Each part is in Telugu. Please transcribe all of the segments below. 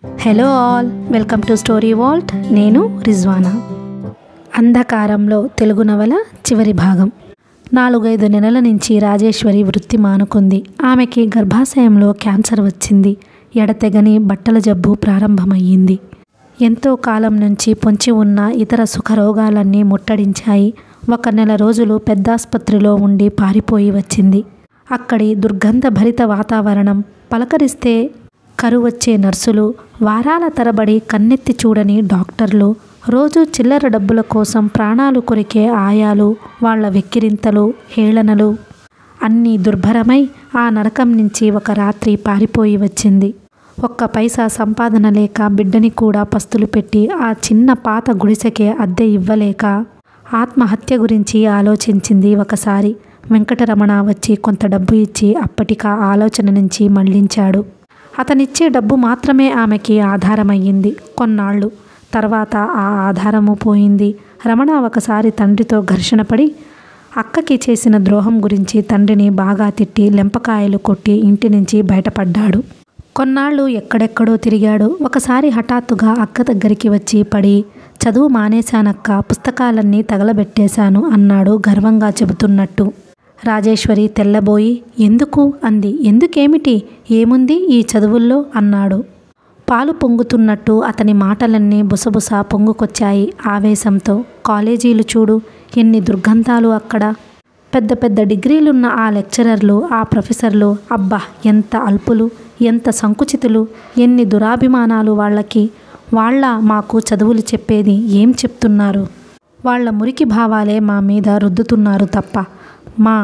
Hello all, welcome to story Walt. నేను రిజ్వానా. అంధకారంలో తెలుగు నవల చివరి భాగం. 4-5 నెలల నుంచి రాజేశ్వరి వృత్తి మానుకుంది. ఆమెకి గర్భాశయంలో క్యాన్సర్ వచ్చింది. ఎడతెగని బట్టల జబ్బు ప్రారంభమయ్యింది. ఎంతో కాలం నుంచి పొంచి ఉన్న ఇతర సుఖరోగాలన్నీ ముట్టడించాయి. 1 నెల రోజులు పెద్దాసుపత్రిలో ఉండి పారిపోయి వచ్చింది. అక్కడి దుర్గంధభరిత వాతావరణం, పలకరిస్తే కరువొచ్చే నర్సులు, వారాల తరబడి కన్నెత్తి చూడని డాక్టర్లు, రోజు చిల్లర డబ్బుల కోసం ప్రాణాలు కొరికే ఆయాలు, వాళ్ల వెక్కిరింతలు, హేళనలు అన్నీ దుర్భరమై ఆ నరకం నుంచి ఒక రాత్రి పారిపోయి వచ్చింది. 1 పైసా సంపాదన లేక బిడ్డని కూడా పస్తులు పెట్టి ఆ చిన్న పాత గుడిసెకే అద్దె ఇవ్వలేక ఆత్మహత్య గురించి ఆలోచించింది. ఒకసారి వెంకటరమణ వచ్చి కొంత డబ్బు ఇచ్చి అప్పటికా ఆలోచన నుంచి మళ్లించాడు. అతనిచ్చే డబ్బు మాత్రమే ఆమెకి ఆధారమయ్యింది కొన్నాళ్ళు. తర్వాత ఆ ఆధారము పోయింది. రమణ ఒకసారి తండ్రితో ఘర్షణ పడి అక్కకి చేసిన ద్రోహం గురించి తండ్రిని బాగా తిట్టి లెంపకాయలు కొట్టి ఇంటి నుంచి బయటపడ్డాడు. కొన్నాళ్ళు ఎక్కడెక్కడో తిరిగాడు. ఒకసారి హఠాత్తుగా అక్క దగ్గరికి వచ్చి పడి, చదువు మానేశానక్క, పుస్తకాలన్నీ తగలబెట్టేశాను అన్నాడు గర్వంగా చెబుతున్నట్టు. రాజేశ్వరి తెల్లబోయి, ఎందుకు అంది. ఎందుకేమిటి, ఏముంది ఈ చదువుల్లో అన్నాడు. పాలు పొంగుతున్నట్టు అతని మాటలన్నీ బుసబుస పొంగుకొచ్చాయి ఆవేశంతో. కాలేజీలు చూడు, ఎన్ని దుర్గంధాలు అక్కడ. పెద్ద పెద్ద డిగ్రీలున్న ఆ లెక్చరర్లు, ఆ ప్రొఫెసర్లు, అబ్బా ఎంత అల్పులు, ఎంత సంకుచితులు, ఎన్ని దురాభిమానాలు వాళ్ళకి. మాకు చదువులు చెప్పేది ఏం చెప్తున్నారు? వాళ్ళ మురికి భావాలే మా మీద రుద్దుతున్నారు తప్ప మా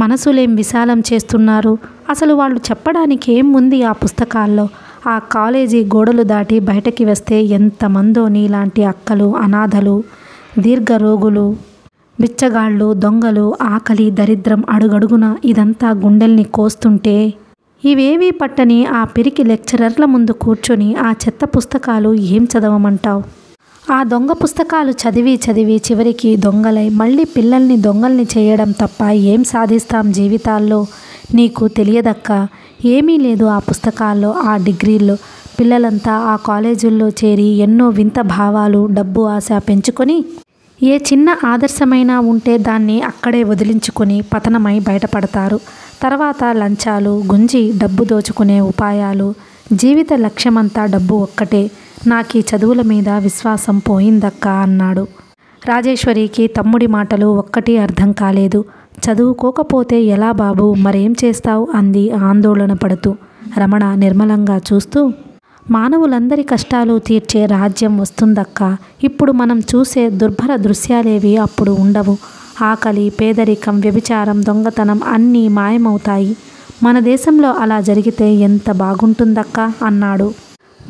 మనసులేం విశాలం చేస్తున్నారు? అసలు వాళ్ళు చెప్పడానికి ఏం ఉంది ఆ పుస్తకాల్లో? ఆ కాలేజీ గోడలు దాటి బయటకి వస్తే ఎంతమందో నీలాంటి అక్కలు, అనాథలు, దీర్ఘరోగులు, బిచ్చగాళ్ళు, దొంగలు, ఆకలి, దరిద్రం అడుగడుగున ఇదంతా గుండెల్ని కోస్తుంటే ఇవేవీ పట్టని ఆ పిరికి లెక్చరర్ల ముందు కూర్చొని ఆ చెత్త పుస్తకాలు ఏం చదవమంటావు? ఆ దొంగ పుస్తకాలు చదివి చదివి చివరికి దొంగలై మళ్ళీ పిల్లల్ని దొంగల్ని చేయడం తప్ప ఏం సాధిస్తాం జీవితాల్లో? నీకు తెలియదక్క, ఏమీ లేదు ఆ పుస్తకాల్లో, ఆ డిగ్రీల్లో. పిల్లలంతా ఆ కాలేజీల్లో చేరి ఎన్నో వింత భావాలు, డబ్బు ఆశ పెంచుకొని ఏ చిన్న ఆదర్శమైనా ఉంటే దాన్ని అక్కడే వదిలించుకొని పతనమై బయటపడతారు. తర్వాత లంచాలు గుంజి డబ్బు దోచుకునే ఉపాయాలు. జీవిత లక్ష్యమంతా డబ్బు ఒక్కటే. నాకీ చదువుల మీద విశ్వాసం పోయిందక్క అన్నాడు. రాజేశ్వరికి తమ్ముడి మాటలు ఒక్కటి అర్థం కాలేదు. చదువుకోకపోతే ఎలా బాబు, మరేం చేస్తావు అంది ఆందోళన పడుతూ. రమణ నిర్మలంగా చూస్తూ, మానవులందరి కష్టాలు తీర్చే రాజ్యం వస్తుందక్క. ఇప్పుడు మనం చూసే దుర్భర దృశ్యాలేవి అప్పుడు ఉండవు. ఆకలి, పేదరికం, వ్యభిచారం, దొంగతనం అన్నీ మాయమవుతాయి. మన దేశంలో అలా జరిగితే ఎంత బాగుంటుందక్క అన్నాడు.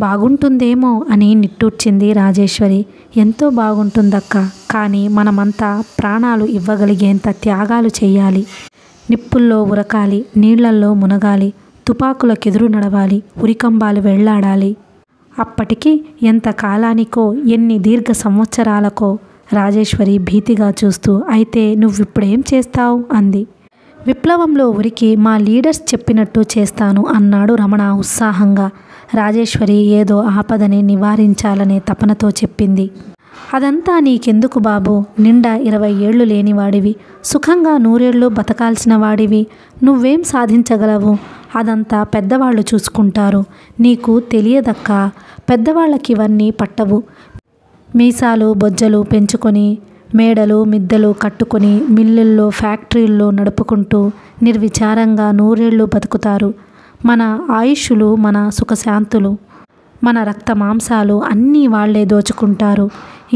బాగుంటుందేమో అని నిట్టూర్చింది రాజేశ్వరి. ఎంతో బాగుంటుందక్క, కానీ మనమంతా ప్రాణాలు ఇవ్వగలిగేంత త్యాగాలు చేయాలి. నిప్పుల్లో ఉరకాలి, నీళ్లల్లో మునగాలి, తుపాకులకెదురు నడవాలి, ఉరికంబాలు వెళ్లాడాలి. అప్పటికి ఎంత కాలానికో, ఎన్ని దీర్ఘ సంవత్సరాలకో. రాజేశ్వరి భీతిగా చూస్తూ, అయితే నువ్విప్పుడేం చేస్తావు అంది. విప్లవంలో ఉరికి మా లీడర్స్ చెప్పినట్టు చేస్తాను అన్నాడు రమణ ఉత్సాహంగా. రాజేశ్వరి ఏదో ఆపదని నివారించాలనే తపనతో చెప్పింది. అదంతా నీకెందుకు బాబు, నిండా 20 ఏళ్ళు లేనివాడివి, సుఖంగా 100 ఏళ్ళు బతకాల్సిన వాడివి. నువ్వేం సాధించగలవు? అదంతా పెద్దవాళ్ళు చూసుకుంటారు. నీకు తెలియదక్క, పెద్దవాళ్ళకివన్నీ పట్టవు. మీసాలు బొజ్జలు పెంచుకొని, మేడలు మిద్దెలు కట్టుకొని, మిల్లుల్లో ఫ్యాక్టరీల్లో నడుపుకుంటూ నిర్విచారంగా 100 ఏళ్ళు బతుకుతారు. మన ఆయుష్లు, మన సుఖశాంతులు, మన రక్త మాంసాలు అన్నీ వాళ్లే దోచుకుంటారు.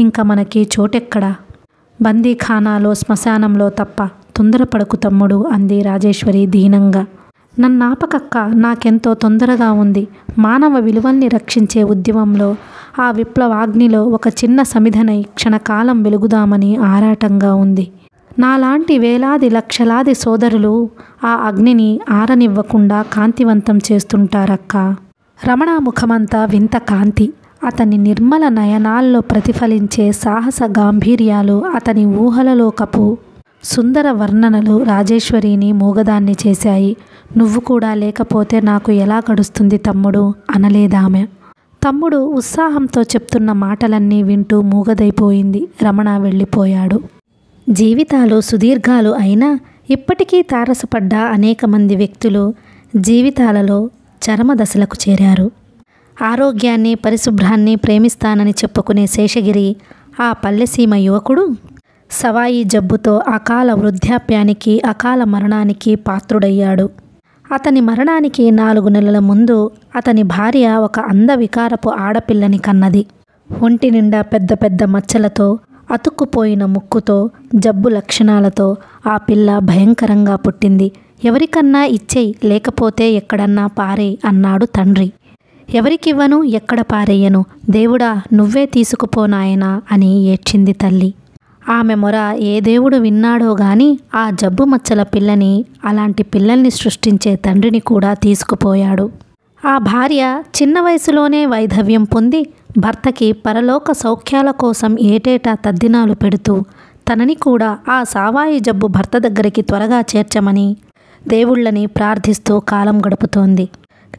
ఇంకా మనకి చోటెక్కడా? బందీఖానాలో, శ్మశానంలో తప్ప. తొందరపడకు తమ్ముడు అంది రాజేశ్వరి దీనంగా. నన్నాపకక్క, నాకెంతో తొందరగా ఉంది. మానవ విలువల్ని రక్షించే ఉద్యమంలో, ఆ విప్లవాగ్నిలో ఒక చిన్న సమిధనై క్షణకాలం వెలుగుదామని ఆరాటంగా ఉంది. నాలాంటి వేలాది లక్షలాది సోదరులు ఆ అగ్నిని ఆరనివ్వకుండా కాంతివంతం చేస్తుంటారక్క. రమణ ముఖమంతా వింత కాంతి. అతని నిర్మల నయనాల్లో ప్రతిఫలించే సాహస గాంభీర్యాలు, అతని ఊహలలోకపు సుందర వర్ణనలు రాజేశ్వరిని మూగదాన్ని చేశాయి. నువ్వు కూడా లేకపోతే నాకు ఎలా గడుస్తుంది తమ్ముడు అనలేదామె. తమ్ముడు ఉత్సాహంతో చెప్తున్న మాటలన్నీ వింటూ మూగదైపోయింది. రమణ వెళ్ళిపోయాడు. జీవితాలు సుదీర్ఘాలు అయినా ఇప్పటికీ తారసపడ్డ అనేక మంది వ్యక్తులు జీవితాలలో చరమ దశలకు చేరారు. ఆరోగ్యాన్ని, పరిశుభ్రాన్ని ప్రేమిస్తానని చెప్పుకునే శేషగిరి, ఆ పల్లెసీమ యువకుడు, సవాయి జబ్బుతో అకాల వృద్ధాప్యానికి, అకాల మరణానికి పాత్రుడయ్యాడు. అతని మరణానికి 4 నెలల ముందు అతని భార్య ఒక అందవికారపు ఆడపిల్లని కన్నది. ఒంటి నిండా పెద్ద పెద్ద మచ్చలతో, అతుక్కుపోయిన ముక్కుతో, జబ్బు లక్షణాలతో ఆ పిల్ల భయంకరంగా పుట్టింది. ఎవరికన్నా ఇచ్చేయి, లేకపోతే ఎక్కడన్నా పారేయ్ అన్నాడు తండ్రి. ఎవరికివ్వను, ఎక్కడ పారేయను, దేవుడా నువ్వే తీసుకుపోనాయనా అని ఏడ్చింది తల్లి. ఆమె మొర ఏ దేవుడు విన్నాడో గాని ఆ జబ్బు మచ్చల పిల్లని, అలాంటి పిల్లల్ని సృష్టించే తండ్రిని కూడా తీసుకుపోయాడు. ఆ భార్య చిన్న వయసులోనే వైధవ్యం పొంది భర్తకి పరలోక సౌఖ్యాల కోసం ఏటేటా తద్దినాలు పెడుతూ తనని కూడా ఆ సావాయి జబ్బు భర్త దగ్గరికి త్వరగా చేర్చమని దేవుళ్ళని ప్రార్థిస్తూ కాలం గడుపుతోంది.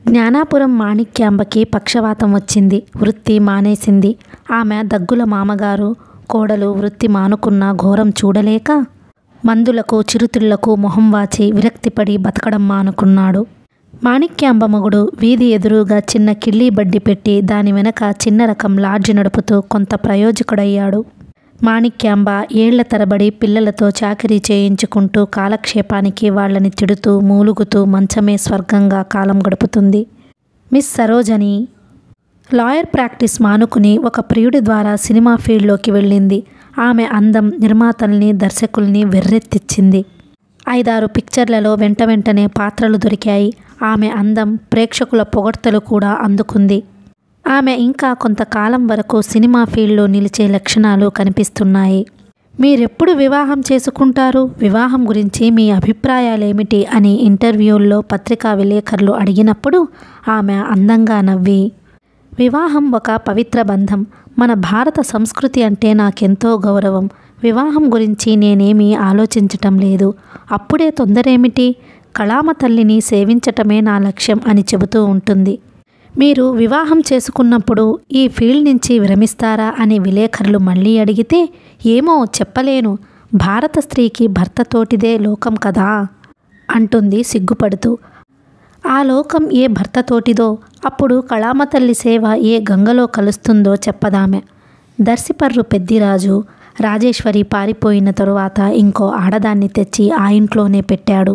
జ్ఞానాపురం మాణిక్యాంబకి పక్షవాతం వచ్చింది. వృత్తి మానేసింది. ఆమె దగ్గుల మామగారు, కోడలు వృత్తి మానుకున్న ఘోరం చూడలేక మందులకు, చిరుతిళ్లకు మొహం వాచి విరక్తిపడి బతకడం మానుకున్నాడు. మాణిక్యాంబ మొగుడు వీధి ఎదురుగా చిన్న కిళ్ళీ బడ్డి పెట్టి దాని వెనక చిన్న రకం లాడ్జి నడుపుతూ కొంత ప్రయోజకుడయ్యాడు. మాణిక్యాంబ ఏళ్ల తరబడి పిల్లలతో చాకిరీ చేయించుకుంటూ కాలక్షేపానికి వాళ్ళని తిడుతూ మూలుగుతూ మంచమే స్వర్గంగా కాలం గడుపుతుంది. మిస్ సరోజని లాయర్ ప్రాక్టీస్ మానుకుని ఒక ప్రియుడి ద్వారా సినిమా ఫీల్డ్లోకి వెళ్ళింది. ఆమె అందం నిర్మాతల్ని, దర్శకుల్ని వెర్రెత్తిచ్చింది. 5-6 పిక్చర్లలో వెంటనే పాత్రలు దొరికాయి. ఆమె అందం ప్రేక్షకుల పొగడ్తలు కూడా అందుకుంది. ఆమె ఇంకా కొంతకాలం వరకు సినిమా ఫీల్డ్లో నిలిచే లక్షణాలు కనిపిస్తున్నాయి. మీరెప్పుడు వివాహం చేసుకుంటారు? వివాహం గురించి మీ అభిప్రాయాలేమిటి అని ఇంటర్వ్యూల్లో పత్రికా విలేకరులు అడిగినప్పుడు ఆమె అందంగా నవ్వి, వివాహం ఒక పవిత్ర బంధం. మన భారత సంస్కృతి అంటే నాకెంతో గౌరవం. వివాహం గురించి నేనేమీ ఆలోచించటం లేదు. అప్పుడే తొందరేమిటి? కళామ తల్లిని సేవించటమే నా లక్ష్యం అని చెబుతూ ఉంటుంది. మీరు వివాహం చేసుకున్నప్పుడు ఈ ఫీల్డ్ నుంచి విరమిస్తారా అని విలేకరులు మళ్ళీ అడిగితే, ఏమో చెప్పలేను, భారత స్త్రీకి భర్తతోటిదే లోకం కదా అంటుంది సిగ్గుపడుతూ. ఆ లోకం ఏ భర్తతోటిదో అప్పుడు కళామ తల్లి సేవ ఏ గంగలో కలుస్తుందో చెప్పదామె. దర్శిపర్రు పెద్దిరాజు రాజేశ్వరి పారిపోయిన తరువాత ఇంకో ఆడదాన్ని తెచ్చి ఆ ఇంట్లోనే పెట్టాడు.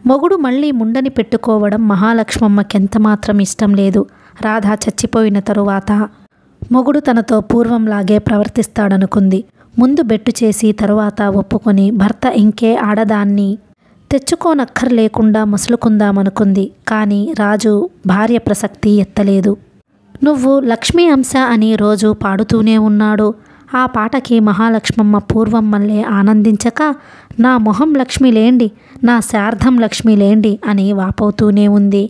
మొగుడు మళ్ళీ ముండని పెట్టుకోవడం మహాలక్ష్మమ్మకెంతమాత్రం ఇష్టం లేదు. రాధ చచ్చిపోయిన తరువాత మొగుడు తనతో పూర్వంలాగే ప్రవర్తిస్తాడనుకుంది. ముందు బెట్టు చేసి తరువాత ఒప్పుకొని భర్త ఇంకే ఆడదాన్ని తెచ్చుకోనక్కర్లేకుండా మసులుకుందామనుకుంది. కానీ రాజు భార్య ప్రసక్తి ఎత్తలేదు. నువ్వు లక్ష్మీ అంశ అని రోజు పాడుతూనే ఉన్నాడు. ఆ పాటకి మహాలక్ష్మమ్మ పూర్వం మళ్ళీ ఆనందించక, నా మొహం లక్ష్మి లేండి, నా శార్ధం లక్ష్మి లేండి అని వాపోతూనే ఉంది.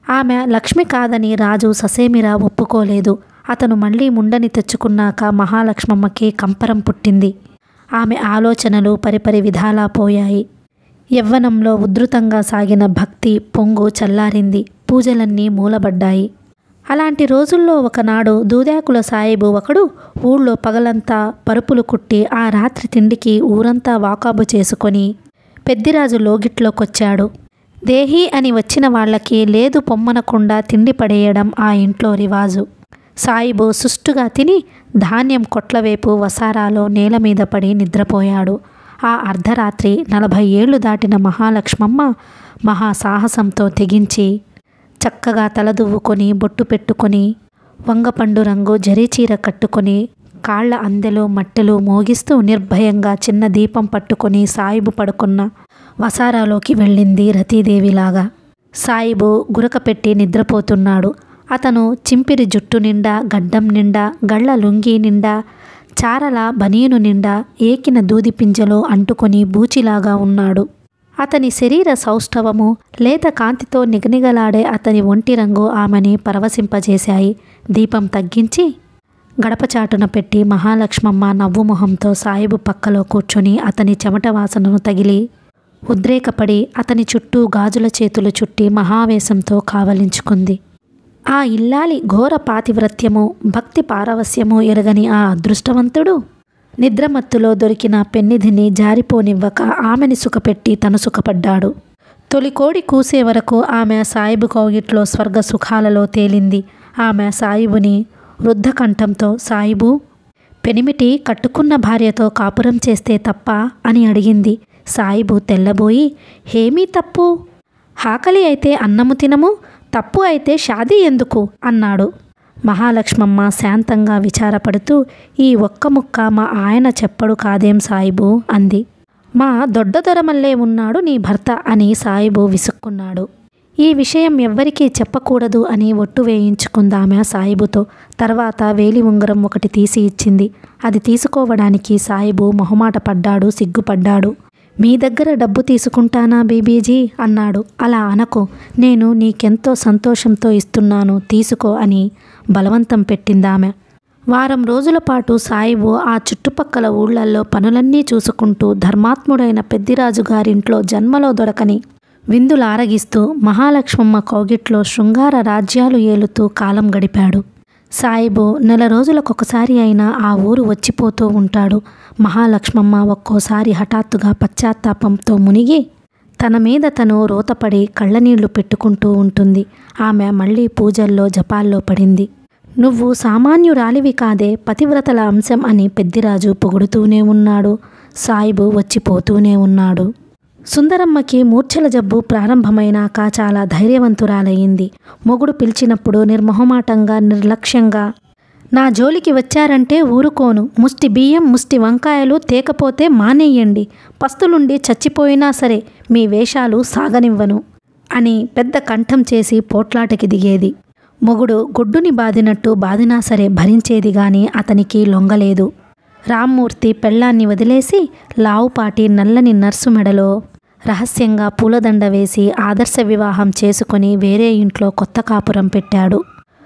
ఆమె లక్ష్మి కాదని రాజు ససేమిరా ఒప్పుకోలేదు. అతను మళ్ళీ ముండని తెచ్చుకున్నాక మహాలక్ష్మమ్మకి కంపరం పుట్టింది. ఆమె ఆలోచనలు పరిపరి విధాలా పోయాయి. యవ్వనంలో ఉధృతంగా సాగిన భక్తి పొంగు చల్లారింది. పూజలన్నీ మూలబడ్డాయి. అలాంటి రోజుల్లో ఒకనాడు దూదాకుల సాయిబు ఒకడు ఊళ్ళో పగలంతా పరుపులు కుట్టి ఆ రాత్రి తిండికి ఊరంతా వాకాబు చేసుకొని పెద్దిరాజు లోగిట్లోకొచ్చాడు. దేహి అని వచ్చిన వాళ్ళకి లేదు పొమ్మనకుండా తిండి పడేయడం ఆ ఇంట్లో రివాజు. సాయిబు సుష్టుగా తిని ధాన్యం కొట్లవేపు వసారాలో నేల మీద పడి నిద్రపోయాడు. ఆ అర్ధరాత్రి 40 ఏళ్లు దాటిన మహాలక్ష్మమ్మ మహాసాహసంతో తెగించి చక్కగా తలదువ్వుకొని బొట్టు పెట్టుకొని వంగపండు రంగు జరీచీర కట్టుకొని కాళ్ల అందెలు మట్టెలు మోగిస్తూ నిర్భయంగా చిన్న దీపం పట్టుకొని సాయిబు పడుకున్న వసారాలోకి వెళ్ళింది రతీదేవిలాగా. సాయిబు గురక పెట్టి నిద్రపోతున్నాడు. అతను చింపిరి జుట్టు నిండా, గడ్డం నిండా, గళ్ళ లుంగీ నిండా, చారల బనీను నిండా ఏకిన దూది పింజలో అంటుకొని బూచిలాగా ఉన్నాడు. అతని శరీర సౌష్ఠవము, లేత కాంతితో నిగనిగలాడే అతని ఒంటి రంగు ఆమెని పరవశింపజేశాయి. దీపం తగ్గించి గడపచాటున పెట్టి మహాలక్ష్మమ్మ నవ్వుమొహంతో సాయిబు పక్కలో కూర్చొని అతని చెమట వాసనను తగిలి ఉద్రేకపడి అతని చుట్టూ గాజుల చేతులు చుట్టి మహావేశంతో కావలించుకుంది. ఆ ఇల్లాలి ఘోర పాతివ్రత్యము భక్తి పారవస్యము ఎరగని ఆ అదృష్టవంతుడు నిద్రమత్తులో దొరికిన పెన్నిధిని జారిపోనివ్వక ఆమెని సుఖపెట్టి తను సుఖపడ్డాడు. తొలికోడి కూసే వరకు ఆమె సాయిబు కౌగిట్లో స్వర్గ సుఖాలలో తేలింది. ఆమె సాయిబుని వృద్ధకంఠంతో, సాయిబు, పెనిమిటి కట్టుకున్న భార్యతో కాపురం చేస్తే తప్ప అని అడిగింది. సాయిబు తెల్లబోయి, హేమీ తప్పు? ఆకలి అయితే అన్నము తినము, తప్పు అయితే షాదీ ఎందుకు అన్నాడు. మహాలక్ష్మమ్మ శాంతంగా విచారపడుతూ, ఈ ఒక్క ముక్క మా ఆయన చెప్పడు కాదేం సాయిబు అంది. మా దొడ్డదొరమల్లే ఉన్నాడు నీ భర్త అని సాయిబు విసుక్కున్నాడు. ఈ విషయం ఎవ్వరికీ చెప్పకూడదు అని ఒట్టు వేయించుకుందామె సాయిబుతో. తర్వాత వేలి ఉంగరం ఒకటి తీసి ఇచ్చింది. అది తీసుకోవడానికి సాయిబు మొహమాట పడ్డాడు, సిగ్గుపడ్డాడు. మీ దగ్గర డబ్బు తీసుకుంటానా బీబీజీ అన్నాడు. అలా అనకు, నేను నీకెంతో సంతోషంతో ఇస్తున్నాను, తీసుకో అని బలవంతం పెట్టిందామె. వారం రోజుల పాటు సాయిబు ఆ చుట్టుపక్కల ఊళ్ళల్లో పనులన్నీ చూసుకుంటూ ధర్మాత్ముడైన పెద్దిరాజు గారింట్లో జన్మలో దొరకని విందులారగిస్తూ మహాలక్ష్మమ్మ కౌగిట్లో శృంగార రాజ్యాలు ఏలుతూ కాలం గడిపాడు. సాయిబు నెల రోజులకొకసారి అయినా ఆ ఊరు వచ్చిపోతూ ఉంటాడు. మహాలక్ష్మమ్మ ఒక్కోసారి హఠాత్తుగా పశ్చాత్తాపంతో మునిగి తన మీద తను రోతపడి కళ్ళనీళ్లు పెట్టుకుంటూ ఉంటుంది. ఆమె మళ్ళీ పూజల్లో జపాల్లో పడింది. నువ్వు సామాన్యురాలివి కాదే, పతివ్రతల అంశం అని పెద్దిరాజు పొగుడుతూనే ఉన్నాడు. సాయిబు వచ్చిపోతూనే ఉన్నాడు. సుందరమ్మకి మూర్ఛల జబ్బు ప్రారంభమైనాక చాలా ధైర్యవంతురాలయ్యింది. మొగుడు పిలిచినప్పుడు నిర్మొహమాటంగా, నిర్లక్ష్యంగా, నా జోలికి వచ్చారంటే ఊరుకోను, ముష్టి బియ్యం ముష్టి వంకాయలు తేకపోతే మానేయండి, పస్తులుండి చచ్చిపోయినా సరే మీ వేషాలు సాగనివ్వను అని పెద్ద కంఠం చేసి పోట్లాటకి దిగేది. మొగుడు గుడ్డుని బాదినట్టు బాదినా సరే భరించేది గాని అతనికి లొంగలేదు. రామ్మూర్తి పెళ్ళాన్ని వదిలేసి లావుపాటి నల్లని నర్సు మెడలో రహస్యంగా పూలదండ వేసి ఆదర్శ వివాహం చేసుకుని వేరే ఇంట్లో కొత్త కాపురం పెట్టాడు.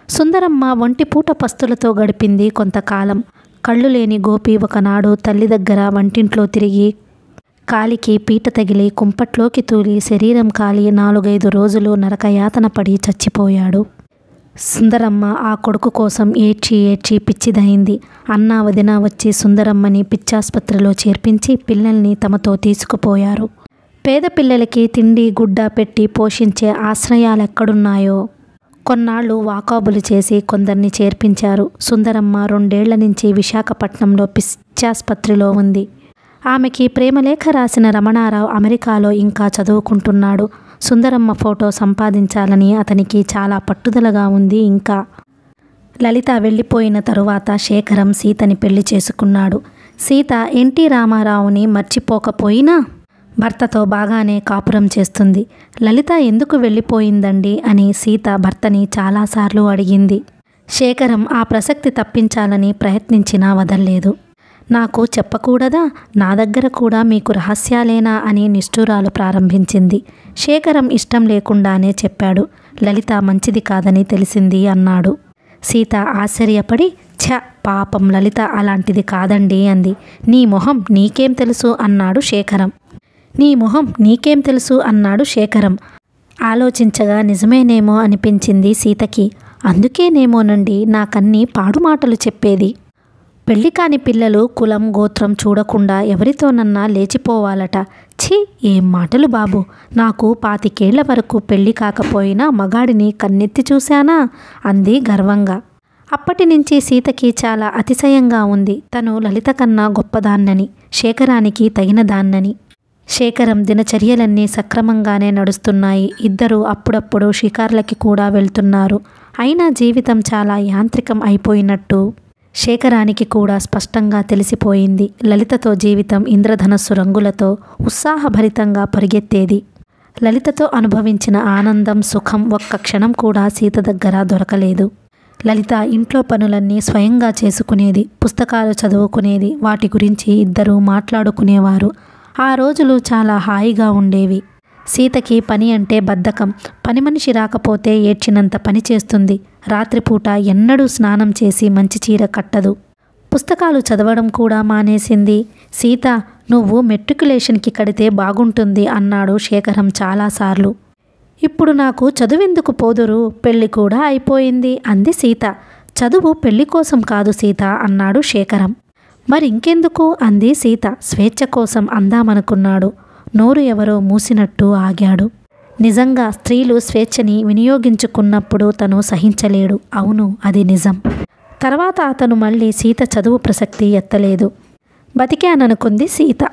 సుందరమ్మ ఒంటిపూట పస్తులతో గడిపింది కొంతకాలం. కళ్ళు లేని గోపి ఒకనాడు తల్లి దగ్గర వంటింట్లో తిరిగి కాలికి పీట తగిలి కుంపట్లోకి తూలి శరీరం కాలి 4-5 రోజులు నరకయాతన పడి చచ్చిపోయాడు. సుందరమ్మ ఆ కొడుకు కోసం ఏడ్చి ఏడ్చి పిచ్చిదయింది. అన్నా వదిన వచ్చి సుందరమ్మని పిచ్చాసుపత్రిలో చేర్పించి పిల్లల్ని తమతో తీసుకుపోయారు. పేద పిల్లలకి తిండి గుడ్డ పెట్టి పోషించే ఆశ్రయాలెక్కడున్నాయో కొన్నాళ్ళు వాకాబులు చేసి కొందరిని చేర్పించారు. సుందరమ్మ 2 ఏళ్ల నుంచి విశాఖపట్నంలో పిచ్చాసుపత్రిలో ఉంది. ఆమెకి ప్రేమలేఖ రాసిన రమణారావు అమెరికాలో ఇంకా చదువుకుంటున్నాడు. సుందరమ్మ ఫోటో సంపాదించాలని అతనికి చాలా పట్టుదలగా ఉంది. ఇంకా లలిత వెళ్ళిపోయిన తరువాత శేఖరం సీతని పెళ్లి చేసుకున్నాడు. సీత ఎన్టీ రామారావుని మర్చిపోకపోయినా భర్తతో బాగానే కాపురం చేస్తుంది. లలిత ఎందుకు వెళ్ళిపోయిందండి అని సీత భర్తని చాలాసార్లు అడిగింది. శేఖరం ఆ ప్రసక్తి తప్పించాలని ప్రయత్నించినా వదల్లేదు. నాకు చెప్పకూడదా, నా దగ్గర కూడా మీకు రహస్యాలేనా అని నిష్ఠూరాలు ప్రారంభించింది. శేఖరం ఇష్టం లేకుండానే చెప్పాడు. లలిత మంచిది కాదని తెలిసింది అన్నాడు. సీత ఆశ్చర్యపడి, ఛ, పాపం లలిత అలాంటిది కాదండి అంది. నీ మొహం నీకేం తెలుసు అన్నాడు శేఖరం. నీ మొహం నీకేం తెలుసు అన్నాడు శేఖరం. ఆలోచించగా నిజమేనేమో అనిపించింది సీతకి. అందుకేనేమోనండి నాకన్నీ పాడుమాటలు చెప్పేది. పెళ్లి కాని పిల్లలు కులం గోత్రం చూడకుండా ఎవరితోనన్నా లేచిపోవాలట. ఛీ, ఏం మాటలు బాబు, నాకు 25 ఏళ్ల వరకు పెళ్లి కాకపోయినా మగాడిని కన్నెత్తి చూశానా అంది గర్వంగా. అప్పటి నుంచి సీతకి చాలా అతిశయంగా ఉంది. తను లలిత కన్నా గొప్పదాన్నని, శేఖరానికి తగినదాన్నని. శేఖరం దినచర్యలన్నీ సక్రమంగానే నడుస్తున్నాయి. ఇద్దరూ అప్పుడప్పుడు షికార్లకి కూడా వెళ్తున్నారు. అయినా జీవితం చాలా యాంత్రికం అయిపోయినట్టు శేఖరానికి కూడా స్పష్టంగా తెలిసిపోయింది. లలితతో జీవితం ఇంద్రధనస్సు రంగులతో ఉత్సాహభరితంగా పరిగెత్తేది. లలితతో అనుభవించిన ఆనందం, సుఖం ఒక్క క్షణం కూడా సీత దగ్గర దొరకలేదు. లలిత ఇంట్లో పనులన్నీ స్వయంగా చేసుకునేది, పుస్తకాలు చదువుకునేది, వాటి గురించి ఇద్దరూ మాట్లాడుకునేవారు. ఆ రోజులు చాలా హాయిగా ఉండేవి. సీతకి పని అంటే బద్ధకం. పని మనిషి రాకపోతే ఏడ్చినంత పని చేస్తుంది. రాత్రిపూట ఎన్నడూ స్నానం చేసి మంచి చీర కట్టదు. పుస్తకాలు చదవడం కూడా మానేసింది. సీత, నువ్వు మెట్రికులేషన్కి కడితే బాగుంటుంది అన్నాడు శేఖరం చాలాసార్లు. ఇప్పుడు నాకు చదువెందుకు పోదురు, పెళ్లి కూడా అయిపోయింది అంది సీత. చదువు పెళ్లి కోసం కాదు సీత అన్నాడు శేఖరం. మరింకెందుకు అంది సీత. స్వేచ్ఛ కోసం అందామనుకున్నాడు. నోరు ఎవరో మూసినట్టు ఆగాడు. నిజంగా స్త్రీలు స్వేచ్ఛని వినియోగించుకున్నప్పుడు తను సహించలేడు. అవును, అది నిజం. తర్వాత అతను మళ్ళీ సీత చదువు ప్రసక్తి ఎత్తలేదు. బతికాననుకుంది సీత.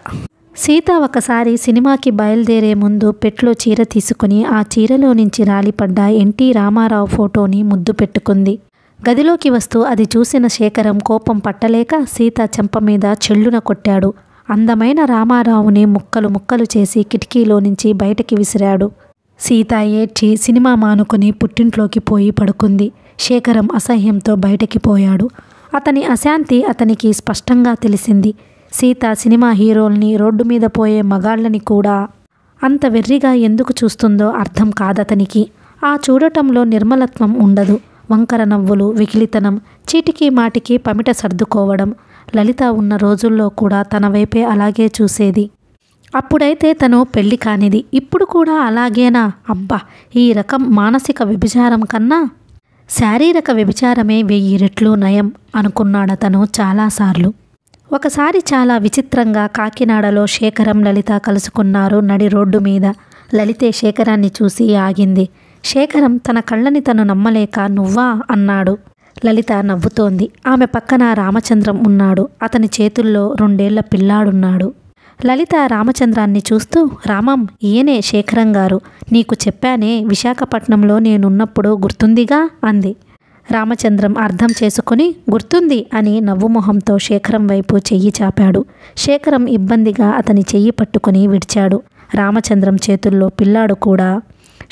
సీత ఒకసారి సినిమాకి బయలుదేరే ముందు పెట్లో చీర తీసుకుని ఆ చీరలో నుంచి రాలిపడ్డ ఎన్టీ రామారావు ఫోటోని ముద్దు పెట్టుకుంది. గదిలోకి వస్తూ అది చూసిన శేఖరం కోపం పట్టలేక సీత చెంప మీద చెల్లున కొట్టాడు. అందమైన రామారావుని ముక్కలు ముక్కలు చేసి కిటికీలో నుంచి బయటకి విసిరాడు. సీత ఏడ్చి సినిమా మానుకుని పుట్టింట్లోకి పోయి పడుకుంది. శేఖరం అసహ్యంతో బయటకి పోయాడు. అతని అశాంతి అతనికి స్పష్టంగా తెలిసింది. సీత సినిమా హీరోల్ని, రోడ్డు మీద పోయే మగాళ్ళని కూడా అంత వెర్రిగా ఎందుకు చూస్తుందో అర్థం కాదతనికి. ఆ చూడటంలో నిర్మలత్వం ఉండదు. వంకర నవ్వులు, వికిలితనం, చీటికి మాటికి పమిట సర్దుకోవడం. లలిత ఉన్న రోజుల్లో కూడా తన వైపే అలాగే చూసేది. అప్పుడైతే తను పెళ్లి కానిది. ఇప్పుడు కూడా అలాగేనా? అబ్బా, ఈ రకం మానసిక వ్యభిచారం కన్నా శారీరక వ్యభిచారమే 1000 రెట్లు నయం అనుకున్నాడతను చాలాసార్లు. ఒకసారి చాలా విచిత్రంగా కాకినాడలో శేఖరం, లలిత కలుసుకున్నారు నడి రోడ్డు మీద. లలితే శేఖరాన్ని చూసి ఆగింది. శేఖరం తన కళ్ళని తను నమ్మలేక నువ్వా అన్నాడు. లలిత నవ్వుతోంది. ఆమె పక్కన రామచంద్రం ఉన్నాడు. అతని చేతుల్లో 2 ఏళ్ల పిల్లాడున్నాడు. లలిత రామచంద్రాన్ని చూస్తూ, రామం, ఈయనే శేఖరం గారు. నీకు చెప్పానే విశాఖపట్నంలో నేనున్నప్పుడు గుర్తుందిగా అంది. రామచంద్రం అర్థం చేసుకుని గుర్తుంది అని నవ్వుమొహంతో శేఖరం వైపు చెయ్యి చాపాడు. శేఖరం ఇబ్బందిగా అతని చెయ్యి పట్టుకుని విడిచాడు. రామచంద్రం చేతుల్లో పిల్లాడు కూడా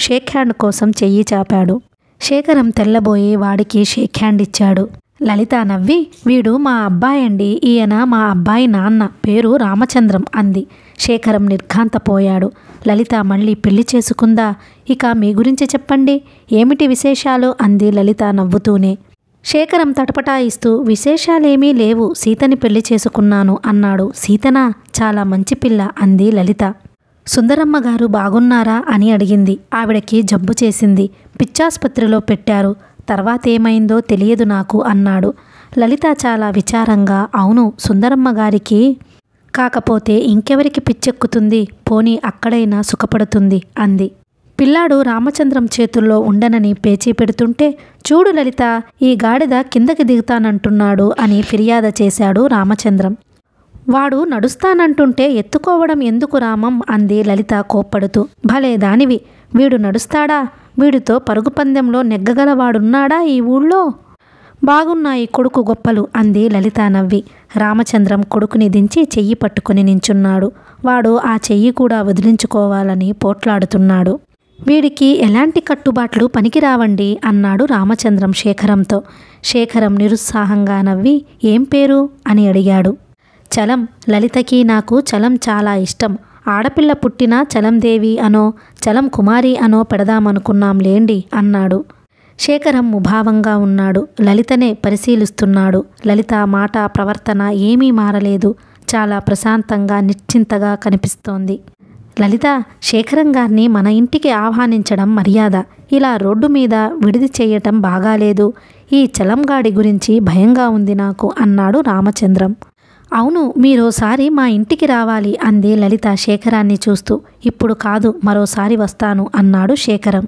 షేక్ హ్యాండ్ కోసం చెయ్యి చాపాడు. శేఖరం తెల్లబోయి వాడికి షేక్ హ్యాండ్ ఇచ్చాడు. లలిత నవ్వి, వీడు మా అబ్బాయండి, ఈయన మా అబ్బాయి నాన్న, పేరు రామచంద్రం అంది. శేఖరం నిర్ఘాంతపోయాడు. లలిత మళ్ళీ పెళ్లి చేసుకుందా? ఇక మీ గురించి చెప్పండి, ఏమిటి విశేషాలు అంది లలిత నవ్వుతూనే. శేఖరం తటపటాయిస్తూ, విశేషాలేమీ లేవు, సీతని పెళ్లి చేసుకున్నాను అన్నాడు. సీతనా? చాలా మంచి పిల్ల అంది లలిత. సుందరమ్మ గారు బాగున్నారా అని అడిగింది. ఆవిడకి జబ్బు చేసింది, పిచ్చాసుపత్రిలో పెట్టారు, తర్వాతేమైందో తెలియదు నాకు అన్నాడు. లలిత చాలా విచారంగా, అవును, సుందరమ్మ గారికి కాకపోతే ఇంకెవరికి పిచ్చెక్కుతుంది, పోనీ అక్కడైనా సుఖపడుతుంది అంది. పిల్లాడు రామచంద్రం చేతుల్లో ఉండనని పేచీ పెడుతుంటే, చూడు లలిత, ఈ గాడిద కిందకి దిగుతానంటున్నాడు అని ఫిర్యాదు చేశాడు రామచంద్రం. వాడు నడుస్తానంటుంటే ఎత్తుకోవడం ఎందుకు రామం అంది లలిత కోప్పడుతూ. భలే దానివి, వీడు నడుస్తాడా? వీడితో పరుగు పందెంలో నెగ్గగలవాడున్నాడా ఈ ఊళ్ళో? బాగున్నాయి కొడుకు గొప్పలు అంది లలిత నవ్వి. రామచంద్రం కొడుకుని దించి చెయ్యి పట్టుకుని నించున్నాడు. వాడు ఆ చెయ్యి కూడా వదిలించుకోవాలని పోట్లాడుతున్నాడు. వీడికి ఎలాంటి కట్టుబాట్లు పనికిరావండి అన్నాడు రామచంద్రం శేఖరంతో. శేఖరం నిరుత్సాహంగా నవ్వి, ఏం పేరు అని అడిగాడు. చలం. లలితకి నాకు చలం చాలా ఇష్టం. ఆడపిల్ల పుట్టినా చలందేవి అనో చలం కుమారి అనో పెడదామనుకున్నాం లేండి అన్నాడు. శేఖరం ముభావంగా ఉన్నాడు. లలితనే పరిశీలిస్తున్నాడు. లలిత మాట ప్రవర్తన ఏమీ మారలేదు. చాలా ప్రశాంతంగా నిశ్చింతగా కనిపిస్తోంది. లలిత, శేఖరం గారిని మన ఇంటికి ఆహ్వానించడం మర్యాద, ఇలా రోడ్డు మీద విడిది చేయటం బాగాలేదు. ఈ చలంగాడి గురించి భయంగా ఉంది నాకు అన్నాడు రామచంద్రం. అవును, మీరోసారి మా ఇంటికి రావాలి అంది లలిత శేఖరాన్ని చూస్తూ. ఇప్పుడు కాదు, మరోసారి వస్తాను అన్నాడు శేఖరం.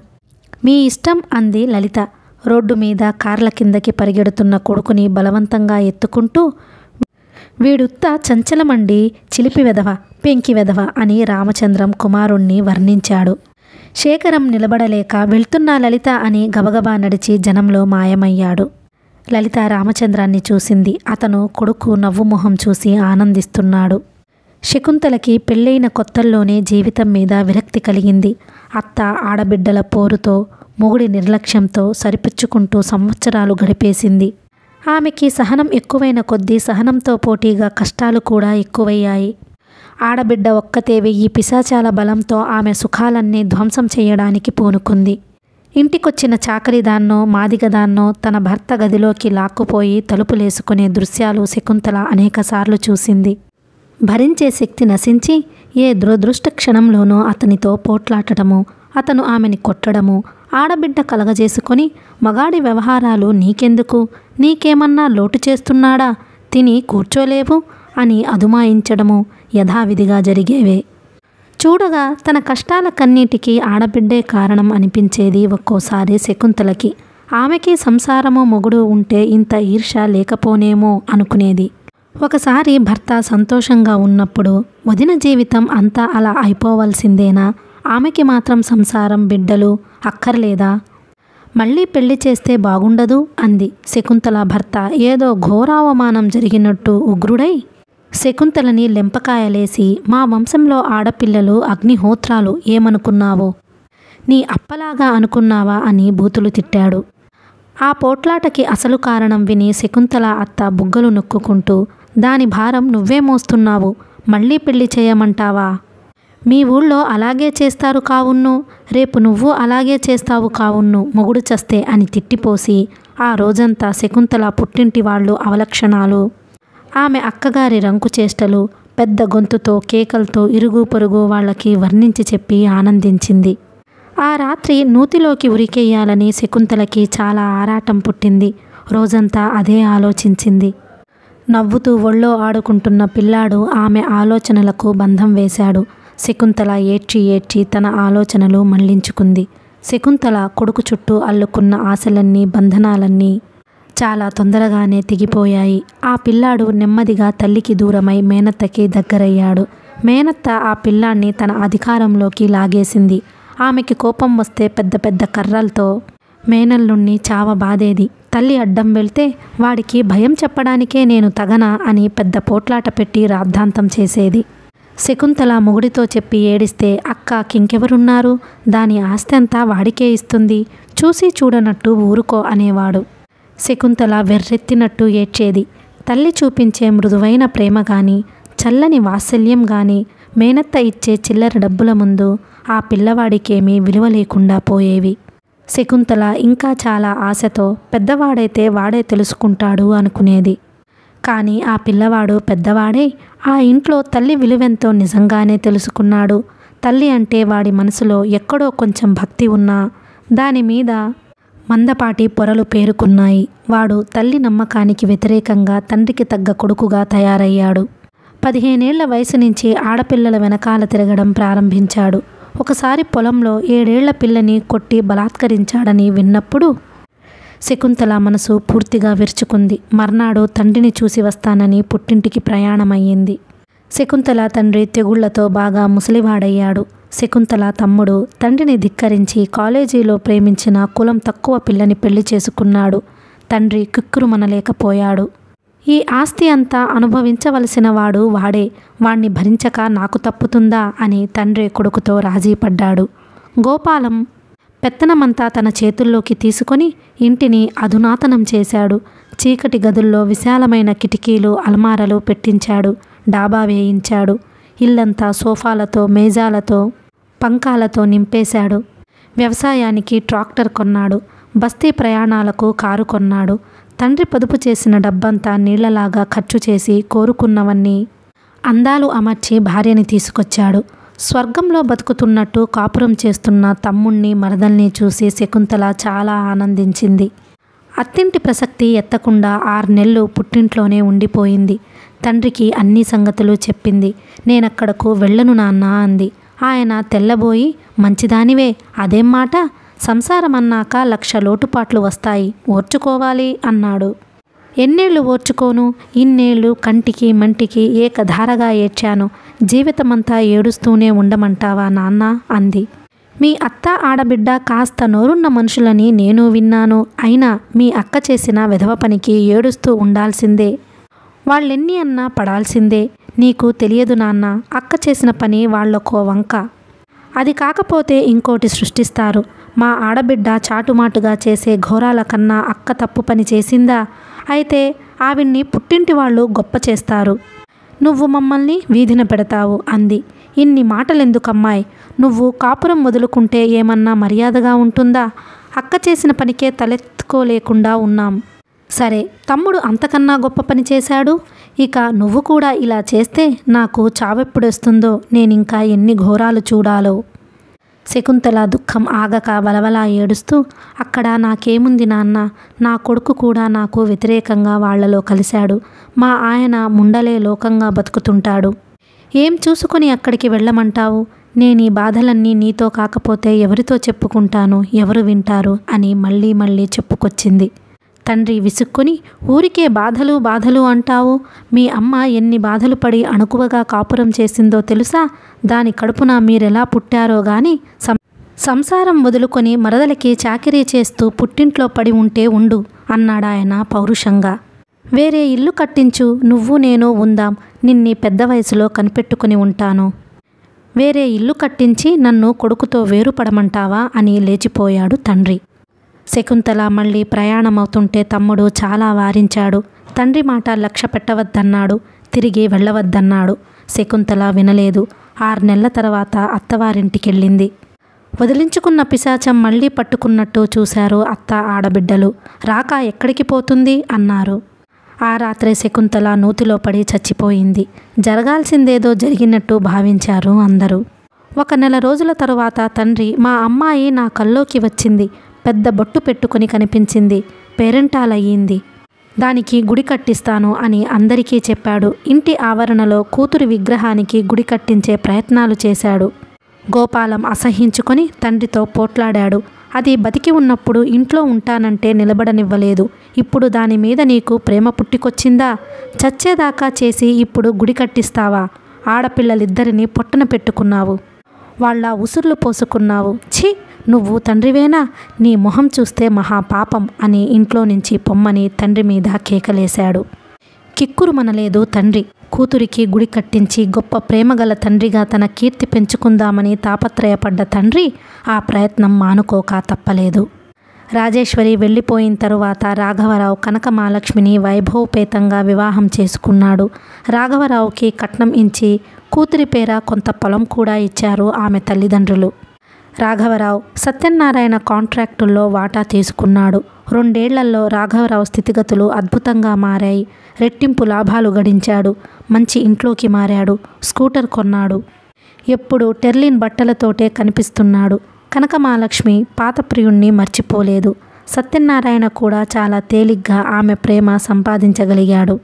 మీ ఇష్టం అంది లలిత. రోడ్డు మీద కార్ల కిందకి పరిగెడుతున్న కొడుకుని బలవంతంగా ఎత్తుకుంటూ, వీడుత్త చంచలమండి, చిలిపి వెధవ, పెంకి వెధవ అని రామచంద్రం కుమారుణ్ణి వర్ణించాడు. శేఖరం నిలబడలేక వెళ్తున్నా లలిత అని గబగబా నడిచి జనంలో మాయమయ్యాడు. లలిత రామచంద్రాన్ని చూసింది. అతను కొడుకు నవ్వుమొహం చూసి ఆనందిస్తున్నాడు. శకుంతలకి పెళ్ళైన కొత్తల్లోనే జీవితం మీద విరక్తి కలిగింది. అత్త ఆడబిడ్డల పోరుతో, మొగుడి నిర్లక్ష్యంతో సరిపుచ్చుకుంటూ సంవత్సరాలు గడిపేసింది. ఆమెకి సహనం ఎక్కువైన కొద్దీ సహనంతో పోటీగా కష్టాలు కూడా ఎక్కువయ్యాయి. ఆడబిడ్డ ఒక్కతే 1000 పిశాచాల బలంతో ఆమె సుఖాలన్నీ ధ్వంసం చేయడానికి పూనుకుంది. ఇంటికొచ్చిన చాకలిదాన్నో మాదిగదాన్నో తన భర్త గదిలోకి లాక్కుపోయి తలుపులేసుకునే దృశ్యాలు శకుంతల అనేకసార్లు చూసింది. భరించే శక్తి నశించి ఏ దురదృష్ట క్షణంలోనో అతనితో పోట్లాటము, అతను ఆమెని కొట్టడము, ఆడబిడ్డ కలగజేసుకొని మగాడి వ్యవహారాలు నీకెందుకు, నీకేమన్నా లోటు చేస్తున్నాడా, తిని కూర్చోలేవు అని అదుమాయించడము యథావిధిగా జరిగేవే. చూడగా తన కష్టాలకన్నిటికీ ఆడబిడ్డే కారణం అనిపించేది ఒక్కోసారి శకుంతలకి. ఆమెకి సంసారము మొగుడు ఉంటే ఇంత ఈర్ష్య లేకపోనేమో అనుకునేది. ఒకసారి భర్త సంతోషంగా ఉన్నప్పుడు వదిన జీవితం అంతా అలా అయిపోవలసిందేనా, ఆమెకి మాత్రం సంసారం బిడ్డలు అక్కర్లేదా, మళ్ళీ పెళ్లి చేస్తే బాగుండదు అంది. శకుంతల భర్త ఏదో ఘోరావమానం జరిగినట్టు ఉగ్రుడై శకుంతలని లెంపకాయలేసి, మా వంశంలో ఆడపిల్లలు అగ్నిహోత్రాలు, ఏమనుకున్నావో, నీ అప్పలాగా అనుకున్నావా అని బూతులు తిట్టాడు. ఆ పోట్లాటకి అసలు కారణం విని శకుంతల అత్త బుగ్గలు నొక్కుకుంటూ, దాని భారం నువ్వే మోస్తున్నావు, మళ్ళీ పెళ్లి చేయమంటావా, మీ ఊళ్ళో అలాగే చేస్తారు కావున్ను, రేపు నువ్వు అలాగే చేస్తావు కావున్ను, మొగుడు చస్తే అని తిట్టిపోసి ఆ రోజంతా శకుంతల పుట్టింటి వాళ్ళు అవలక్షణాలు, ఆమె అక్కగారి రంకు చేష్టలు పెద్ద గొంతుతో కేకలతో ఇరుగు పొరుగు వాళ్ళకి వర్ణించి చెప్పి ఆనందించింది. ఆ రాత్రి నూతిలోకి ఉరికెయ్యాలని శకుంతలకి చాలా ఆరాటం పుట్టింది. రోజంతా అదే ఆలోచించింది. నవ్వుతూ ఒళ్ళో ఆడుకుంటున్న పిల్లాడు ఆమె ఆలోచనలకు బంధం వేశాడు. శకుంతల ఏడ్చి ఏడ్చి తన ఆలోచనలు మళ్లించుకుంది. శకుంతల కొడుకు చుట్టూ అల్లుకున్న ఆశలన్నీ, బంధనాలన్నీ చాలా తొందరగానే తెగిపోయాయి. ఆ పిల్లాడు నెమ్మదిగా తల్లికి దూరమై మేనత్తకి దగ్గరయ్యాడు. మేనత్త ఆ పిల్లాన్ని తన అధికారంలోకి లాగేసింది. ఆమెకి కోపం వస్తే పెద్ద పెద్ద కర్రలతో మేనల్లుణ్ణి చావబాదేది. తల్లి అడ్డం వెళ్తే వాడికి భయం చెప్పడానికే నేను తగనా అని పెద్ద పోట్లాట పెట్టి రాద్ధాంతం చేసేది. శకుంతల మొగుడితో చెప్పి ఏడిస్తే, అక్క కింకెవరున్నారు, దాని ఆస్తి అంతా వాడికే ఇస్తుంది, చూసి చూడనట్టు ఊరుకో అనేవాడు. శకుంతల వెర్రెత్తినట్టు ఏడ్చేది. తల్లి చూపించే మృదువైన ప్రేమ గాని, చల్లని వాత్సల్యం గాని, మేనత్త ఇచ్చే చిల్లర డబ్బుల ముందు ఆ పిల్లవాడికేమీ విలువ లేకుండా పోయేవి. శకుంతల ఇంకా చాలా ఆశతో పెద్దవాడైతే వాడే తెలుసుకుంటాడు అనుకునేది. కానీ ఆ పిల్లవాడు పెద్దవాడే ఆ ఇంట్లో తల్లి విలువెంతో నిజంగానే తెలుసుకున్నాడు. తల్లి అంటే వాడి మనసులో ఎక్కడో కొంచెం భక్తి ఉన్నా దాని మీద మందపాటి పొరలు పేరుకున్నాయి. వాడు తల్లి నమ్మకానికి వ్యతిరేకంగా తండ్రికి తగ్గ కొడుకుగా తయారయ్యాడు. 15 ఏళ్ల వయసు నుంచి ఆడపిల్లల వెనకాల తిరగడం ప్రారంభించాడు. ఒకసారి పొలంలో 7 ఏళ్ల పిల్లని కొట్టి బలాత్కరించాడని విన్నప్పుడు శకుంతల మనసు పూర్తిగా విరుచుకుంది. మర్నాడు తండ్రిని చూసి వస్తానని పుట్టింటికి ప్రయాణమయ్యింది. శకుంతల తండ్రి తెగుళ్లతో బాగా ముసలివాడయ్యాడు. శకుంతల తమ్ముడు తండ్రిని ధిక్కరించి కాలేజీలో ప్రేమించిన కులం తక్కువ పిల్లని పెళ్లి చేసుకున్నాడు. తండ్రి కిక్కురుమనలేకపోయాడు. ఈ ఆస్తి అంతా అనుభవించవలసిన వాడు వాడే, వాణ్ణి భరించక నాకు తప్పుతుందా అని తండ్రి కొడుకుతో రాజీ పడ్డాడు. గోపాలం పెత్తనమంతా తన చేతుల్లోకి తీసుకొని ఇంటిని అధునాతనం చేశాడు. చీకటి గదుల్లో విశాలమైన కిటికీలు, అల్మారాలు పెట్టించాడు. డాబా వేయించాడు. ఇల్లంతా సోఫాలతో, మేజాలతో, పంకాలతో నింపేశాడు. వ్యవసాయానికి ట్రాక్టర్ కొన్నాడు. బస్తీ ప్రయాణాలకు కారు కొన్నాడు. తండ్రి పొదుపు చేసిన డబ్బంతా నీళ్లలాగా ఖర్చు చేసి కోరుకున్నవన్నీ అందాలు అమర్చి భార్యని తీసుకొచ్చాడు. స్వర్గంలో బతుకుతున్నట్టు కాపురం చేస్తున్న తమ్ముణ్ణి, మరదల్ని చూసి శకుంతల చాలా ఆనందించింది. అత్తింటి ప్రసక్తి ఎత్తకుండా 6 నెలలు పుట్టింట్లోనే ఉండిపోయింది. తండ్రికి అన్ని సంగతులు చెప్పింది. నేనక్కడకు వెళ్ళను నాన్న అంది. ఆయన తెల్లబోయి, మంచిదానివే, అదేం మాట, సంసారం అన్నాక 1,00,000 లోటుపాట్లు వస్తాయి, ఓర్చుకోవాలి అన్నాడు. ఎన్నేళ్ళు ఓర్చుకోను, ఇన్నేళ్ళు కంటికి మంటికి ఏకధారగా ఏడ్చాను, జీవితమంతా ఏడుస్తూనే ఉండమంటావా నాన్న అంది. మీ అత్త ఆడబిడ్డ కాస్త నోరున్న మనుషులని నేను విన్నాను. అయినా మీ అక్క చేసిన వెధవ పనికి ఏడుస్తూ ఉండాల్సిందే, వాళ్ళెన్ని అన్నా పడాల్సిందే. నీకు తెలియదు నాన్న, అక్క చేసిన పని వాళ్లకో వంక, అది కాకపోతే ఇంకోటి సృష్టిస్తారు. మా ఆడబిడ్డ చాటుమాటుగా చేసే ఘోరాల కన్నా అక్క తప్పు పని చేసిందా? అయితే ఆవిడ్ని పుట్టింటి వాళ్ళు గొప్ప చేస్తారు, నువ్వు మమ్మల్ని వీధిన పెడతావు అంది. ఇన్ని మాటలెందుకమ్మాయి, నువ్వు కాపురం వదులుకుంటే ఏమన్నా మర్యాదగా ఉంటుందా? అక్క చేసిన పనికే తలెత్తుకోలేకుండా ఉన్నాం. సరే, తమ్ముడు అంతకన్నా గొప్ప పని చేశాడు, ఇక నువ్వు కూడా ఇలా చేస్తే నాకు చావెప్పుడొస్తుందో, నేనింకా ఎన్ని ఘోరాలు చూడాలో. శకుంతల దుఃఖం ఆగక వలవలా ఏడుస్తూ, అక్కడ నాకేముంది నాన్న, నా కొడుకు కూడా నాకు వ్యతిరేకంగా వాళ్లలో కలిశాడు. మా ఆయన ముండలే లోకంగా బతుకుతుంటాడు. ఏం చూసుకొని అక్కడికి వెళ్ళమంటావు? నేను ఈ బాధలన్నీ నీతో కాకపోతే ఎవరితో చెప్పుకుంటాను, ఎవరు వింటారు అని మళ్ళీ మళ్ళీ చెప్పుకొచ్చింది. తండ్రి విసుక్కుని, ఊరికే బాధలు బాధలు అంటావు. మీ అమ్మ ఎన్ని బాధలు పడి అణకువగా కాపురం చేసిందో తెలుసా? దాని కడుపున మీరెలా పుట్టారో గాని సంసారం వదులుకొని మరదలకి చాకిరీ చేస్తూ పుట్టింట్లో పడి ఉంటే ఉండు అన్నాడాయన పౌరుషంగా. వేరే ఇల్లు కట్టించు, నువ్వు నేను ఉందాం, నిన్ని పెద్ద వయసులో కనిపెట్టుకుని ఉంటాను. వేరే ఇల్లు కట్టించి నన్ను కొడుకుతో వేరుపడమంటావా అని లేచిపోయాడు తండ్రి. శకుంతల మళ్ళీ ప్రయాణమవుతుంటే తమ్ముడు చాలా వారించాడు. తండ్రి మాట లక్ష్య పెట్టవద్దన్నాడు, తిరిగి వెళ్ళవద్దన్నాడు. శకుంతల వినలేదు. 6 నెలల తర్వాత అత్తవారింటికెళ్ళింది. వదిలించుకున్న పిశాచం మళ్ళీ పట్టుకున్నట్టు చూశారు అత్త ఆడబిడ్డలు. రాక ఎక్కడికి పోతుంది అన్నారు. ఆ రాత్రే శకుంతల నూతిలో పడి చచ్చిపోయింది. జరగాల్సిందేదో జరిగినట్టు భావించారు అందరూ. 1 నెల రోజుల తరువాత తండ్రి, మా అమ్మాయి నా కల్లోకి వచ్చింది, పెద్ద బొట్టు పెట్టుకుని కనిపించింది, పేరెంటాలయ్యింది, దానికి గుడి కట్టిస్తాను అని అందరికీ చెప్పాడు. ఇంటి ఆవరణలో కూతురి విగ్రహానికి గుడి కట్టించే ప్రయత్నాలు చేశాడు. గోపాలం అసహించుకొని తండ్రితో పోట్లాడాడు. అది బతికి ఉన్నప్పుడు ఇంట్లో ఉంటానంటే నిలబడనివ్వలేదు. ఇప్పుడు దాని మీద నీకు ప్రేమ పుట్టికొచ్చిందా? చచ్చేదాకా చేసి ఇప్పుడు గుడి కట్టిస్తావా? ఆడపిల్లలిద్దరినీ పొట్టన పెట్టుకున్నావు, వాళ్ళ ఉసుర్లు పోసుకున్నావు. ఛీ, నువ్వు తండ్రివేనా? నీ మొహం చూస్తే మహాపాపం అని ఇంట్లో నుంచి పొమ్మని తండ్రి మీద కేకలేశాడు. కిక్కురుమనలేదు తండ్రి. కూతురికి గుడి కట్టించి గొప్ప ప్రేమగల తండ్రిగా తన కీర్తి పెంచుకుందామని తాపత్రయపడ్డ తండ్రి ఆ ప్రయత్నం మానుకోక తప్పలేదు. రాజేశ్వరి వెళ్ళిపోయిన తరువాత రాఘవరావు కనకమహాలక్ష్మిని వైభవపేతంగా వివాహం చేసుకున్నాడు. రాఘవరావుకి కట్నం ఇచ్చి కూతురి పేర కొంత పొలం కూడా ఇచ్చారు ఆమె తల్లిదండ్రులు. రాఘవరావు సత్యనారాయణ కాంట్రాక్టుల్లో వాటా తీసుకున్నాడు. 2 ఏళ్లలో రాఘవరావు స్థితిగతులు అద్భుతంగా మారాయి. రెట్టింపు లాభాలు గడించాడు. మంచి ఇంట్లోకి మారాడు. స్కూటర్ కొన్నాడు. ఎప్పుడు టెర్లిన్ బట్టలతోటే కనిపిస్తున్నాడు. కనకమహాలక్ష్మి పాత ప్రియుణ్ణి మర్చిపోలేదు. సత్యనారాయణ కూడా చాలా తేలిగ్గా ఆమె ప్రేమ సంపాదించగలిగాడు.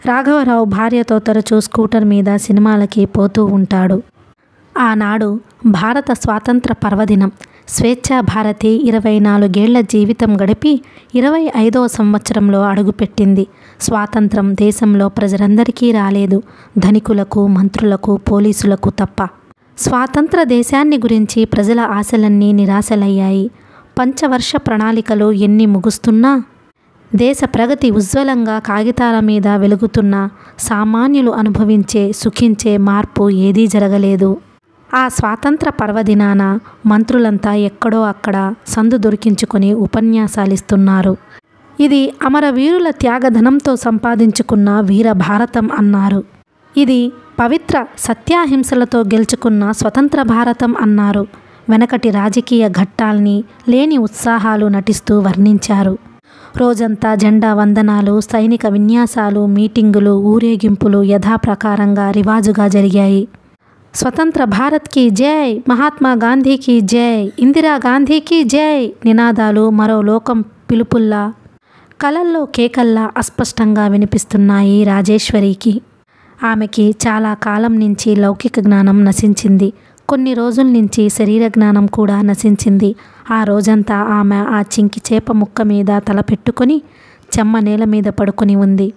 రాఘవరావు భార్యతో తరచూ స్కూటర్ మీద సినిమాలకి పోతూ ఉంటాడు. ఆనాడు భారత స్వాతంత్ర పర్వదినం. స్వేచ్ఛా భారతి 24 ఏళ్ల జీవితం గడిపి 25వ సంవత్సరంలో అడుగుపెట్టింది. స్వాతంత్రం దేశంలో ప్రజలందరికీ రాలేదు, ధనికులకు, మంత్రులకు, పోలీసులకు తప్ప. స్వాతంత్ర దేశాన్ని గురించి ప్రజల ఆశలన్నీ నిరాశలయ్యాయి. పంచవర్ష ప్రణాళికలు ఎన్ని ముగుస్తున్నా, దేశ ప్రగతి ఉజ్వలంగా కాగితాల మీద వెలుగుతున్నా, సామాన్యులు అనుభవించే, సుఖించే మార్పు ఏదీ జరగలేదు. ఆ స్వాతంత్ర పర్వదినాన మంత్రులంతా ఎక్కడో అక్కడ సందు దొరికించుకొని ఉపన్యాసాలిస్తున్నారు. ఇది అమరవీరుల త్యాగధనంతో సంపాదించుకున్న వీర భారతం అన్నారు. ఇది పవిత్ర సత్యాహింసలతో గెలుచుకున్న స్వతంత్ర భారతం అన్నారు. వెనకటి రాజకీయ ఘట్టాల్ని లేని ఉత్సాహాలు నటిస్తూ వర్ణించారు. రోజంతా జెండా వందనాలు, సైనిక విన్యాసాలు, మీటింగులు, ఊరేగింపులు యథాప్రకారంగా రివాజుగా జరిగాయి. స్వతంత్ర భారత్కి జై, మహాత్మా గాంధీకి జై, ఇందిరాగాంధీకి జై నినాదాలు మరో లోకం పిలుపుల్లా, కలల్లో కేకల్లా అస్పష్టంగా వినిపిస్తున్నాయి రాజేశ్వరికి. ఆమెకి చాలా కాలం నుంచి లౌకిక జ్ఞానం నశించింది. కొన్ని రోజుల నుంచి శరీర జ్ఞానం కూడా నశించింది. ఆ రోజంతా ఆమె ఆ చింకి చేప ముక్క మీద తల పెట్టుకొని చెమ్మ నేల మీద పడుకొని ఉంది.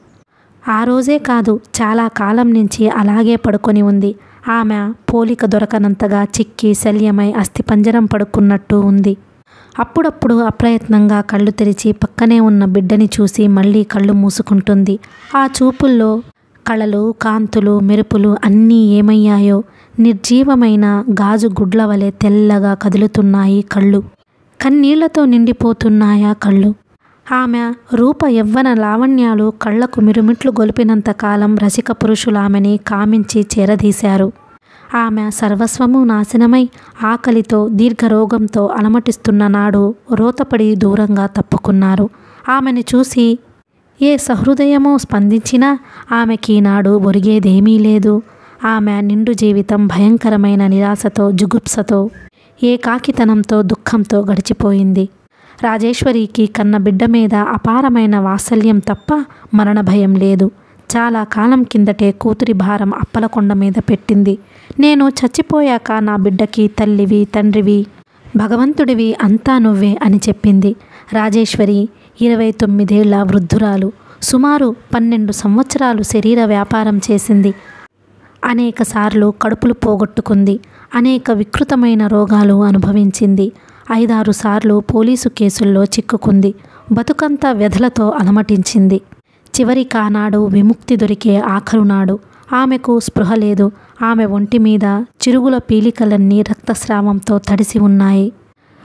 ఆ రోజే కాదు, చాలా కాలం నుంచి అలాగే పడుకొని ఉంది. ఆమె పోలిక దొరకనంతగా చిక్కి శల్యమై అస్థిపంజరం పడుకున్నట్టు ఉంది. అప్పుడప్పుడు అప్రయత్నంగా కళ్ళు తెరిచి పక్కనే ఉన్న బిడ్డని చూసి మళ్ళీ కళ్ళు మూసుకుంటుంది. ఆ చూపుల్లో కళలు, కాంతులు, మెరుపులు అన్నీ ఏమయ్యాయో. నిర్జీవమైన గాజు గుడ్ల వలె తెల్లగా కదులుతున్నాయి కళ్ళు. కన్నీళ్లతో నిండిపోతున్నాయా కళ్ళు. ఆమె రూప యవ్వన లావణ్యాలు కళ్లకు మిరుమిట్లు గొలిపినంత కాలం రసిక పురుషులామెని కామించి చేరదీశారు. ఆమె సర్వస్వము నాశనమై ఆకలితో దీర్ఘరోగంతో అలమటిస్తున్న నాడు రోతపడి దూరంగా తప్పుకున్నారు. ఆమెను చూసి ఏ సహృదయమో స్పందించినా ఆమెకి నాడు ఒరిగేదేమీ లేదు. ఆమె నిండు జీవితం భయంకరమైన నిరాశతో, జుగుప్సతో, ఏకాకితనంతో దుఃఖంతో గడిచిపోయింది. రాజేశ్వరికి కన్న బిడ్డ మీద అపారమైన వాత్సల్యం తప్ప మరణ భయం లేదు. చాలా కాలం కిందటే కూతురి భారం అప్పలకొండ మీద పెట్టింది. నేను చచ్చిపోయాక నా బిడ్డకి తల్లివి, తండ్రివి, భగవంతుడివి అంతా నువ్వే అని చెప్పింది. రాజేశ్వరి 29 ఏళ్ల వృద్ధురాలు. సుమారు 12 సంవత్సరాలు శరీర వ్యాపారం చేసింది. అనేకసార్లు కడుపులు పోగొట్టుకుంది. అనేక వికృతమైన రోగాలు అనుభవించింది. 5-6 సార్లు పోలీసు కేసుల్లో చిక్కుకుంది. బతుకంతా వ్యధలతో అలమటించింది. చివరి కానాడు విముక్తి దొరికే ఆఖరునాడు ఆమెకు స్పృహ లేదు. ఆమె ఒంటి మీద చిరుగుల పీలికలన్నీ రక్తస్రావంతో తడిసి ఉన్నాయి.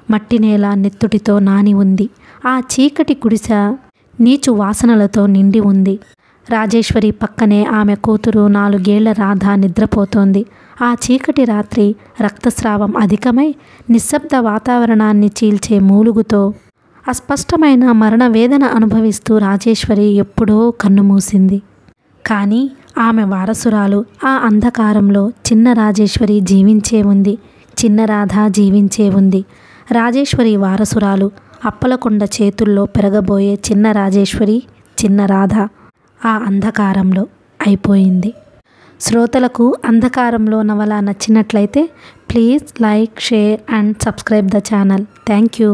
మట్టి నేల నెత్తుటితో నాని ఉంది. ఆ చీకటి గుడిసె నీచు వాసనలతో నిండి ఉంది. రాజేశ్వరి పక్కనే ఆమె కూతురు 4 ఏళ్ల రాధ నిద్రపోతోంది. ఆ చీకటి రాత్రి రక్తస్రావం అధికమై నిశ్శబ్ద వాతావరణాన్ని చీల్చే మూలుగుతో అస్పష్టమైన మరణ వేదన అనుభవిస్తూ రాజేశ్వరి ఎప్పుడో కన్నుమూసింది. కానీ ఆమె వారసురాలు ఆ అంధకారంలో చిన్న రాజేశ్వరి జీవించే ఉంది. చిన్న రాధ జీవించే ఉంది. రాజేశ్వరి వారసురాలు అప్పలకొండ చేతుల్లో పెరగబోయే చిన్న రాజేశ్వరి, చిన్న రాధ ఆ అంధకారంలో అయిపోయింది. శ్రోతలకు అంధకారంలో నవల నచ్చినట్లయితే please like, share and subscribe the channel. Thank you.